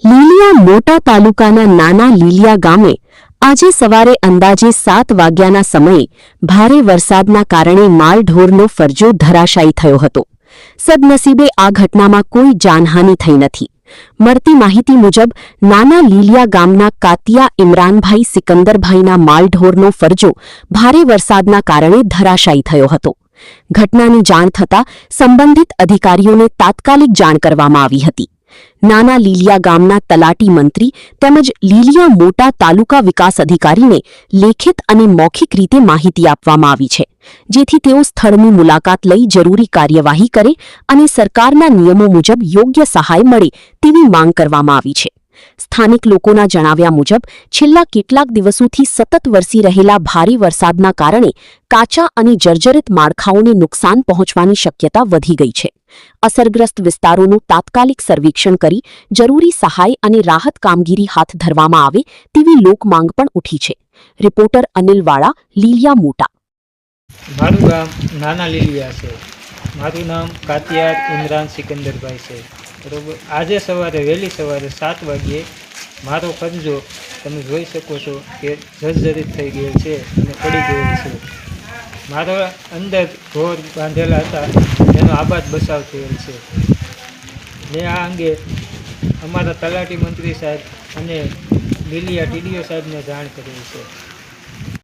લીલિયા મોટા તાલુકાના નાના લીલિયા ગામે આજે સવારે અંદાજે 7 વાગ્યાના સમયે ભારે વરસાદના કારણે માલઢોરનો ફરજો ધરાશાયી થયો હતો। સદનસીબે આ ઘટનામાં કોઈ જાનહાનિ થઈ નથી। મળતી માહિતી મુજબ નાના લીલિયા ગામના કાતિયા ઇમરાનભાઈ સિકંદરભાઈના માલઢોરનો ફરજો ભારે વરસાદના કારણે ધરાશાયી થયો હતો। ઘટનાની જાણ થતાં સંબંધિત અધિકારીઓને તાત્કાલિક જાણ કરવામાં આવી હતી। નાના લીલિયા ગામના તલાટી મંત્રી તેમજ લીલિયા મોટા તાલુકા વિકાસ અધિકારીને લેખિત અને મૌખિક રીતે માહિતી આપવામાં આવી છે, જેથી તેઓ સ્થળની મુલાકાત લઈ જરૂરી કાર્યવાહી કરે અને સરકારના નિયમો મુજબ યોગ્ય સહાય મળે તેવી માંગ કરવામાં આવી છે। સ્થાનિક લોકોના જણાવ્યા મુજબ છેલ્લા કેટલાક દિવસોથી સતત વરસી રહેલા ભારે વરસાદના કારણે કાચા અને જર્જરિત માળખાઓને નુકસાન પહોંચવાની શક્યતા વધી ગઈ છે। અસરગ્રસ્ત વિસ્તારોનું તાત્કાલિક સર્વેક્ષણ કરી જરૂરી સહાય અને રાહત કામગીરી હાથ ધરવામાં આવે તેવી લોકમાંગ પણ ઉઠી છે। રિપોર્ટર અનિલ વાળા, લીલિયા મોટા। મારું ગામ નાના લીલિયા છે। મારું નામ કાતિયાર ઇમરાન સિકંદરભાઈ છે, બરોબર। આજે સવારે વહેલી સવારે 7 વાગ્યે મારો ફરજો તમે જોઈ શકો છો કે જર્જરિત થઈ ગયેલ છે અને પડી ગયેલ છે। મારો અંદર ઢોર બાંધેલા હતા એનો આબાદ બચાવ થયેલ છે। મેં આ અંગે અમારા તલાટી મંત્રી સાહેબ અને લીલિયા ટીડીઓ સાહેબને જાણ કરેલ છે।